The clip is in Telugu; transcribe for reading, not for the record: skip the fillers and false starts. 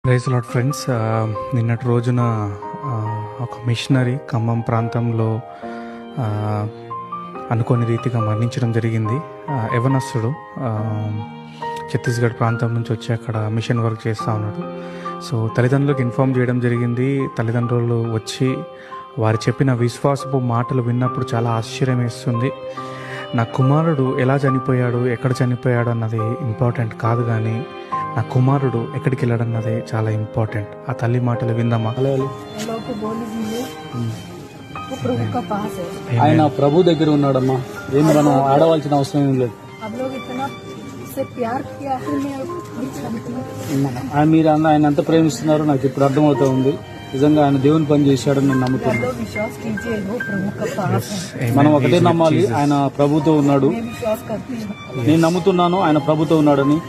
ప్రైజ్ లార్డ్ ఫ్రెండ్స్, నిన్నటి రోజున ఒక మిషనరీ ఖమ్మం ప్రాంతంలో అనుకోని రీతిగా మరణించడం జరిగింది. యవనస్తుడు ఛత్తీస్గఢ్ ప్రాంతం నుంచి వచ్చి అక్కడ మిషన్ వర్క్ చేస్తూ ఉన్నాడు. సో తల్లిదండ్రులకు ఇన్ఫామ్ చేయడం జరిగింది. తల్లిదండ్రులు వచ్చి వారు చెప్పిన విశ్వాసపు మాటలు విన్నప్పుడు చాలా ఆశ్చర్యం వేస్తుంది. నా కుమారుడు ఎలా చనిపోయాడు, ఎక్కడ చనిపోయాడు అన్నది ఇంపార్టెంట్ కాదు, కానీ నా కుమారుడు ఎక్కడికి వెళ్ళాడన్నది చాలా ఇంపార్టెంట్. ఆ తల్లి మాటలు విందామా? ఆయన ప్రభు దగ్గర ఉన్నాడమ్మా. ఏం మనం ఆడవలసిన అవసరం ఏం లేదు. మీరు ఆయన ఎంత ప్రేమిస్తున్నారో నాకు ఇప్పుడు అర్థమవుతా ఉంది. నిజంగా ఆయన దేవుని పని చేశాడని నేను నమ్ముతున్నాను. మనం ఒకటే నమ్మాలి, ఆయన ప్రభుతో ఉన్నాడు. నేను నమ్ముతున్నాను ఆయన ప్రభుతో ఉన్నాడని.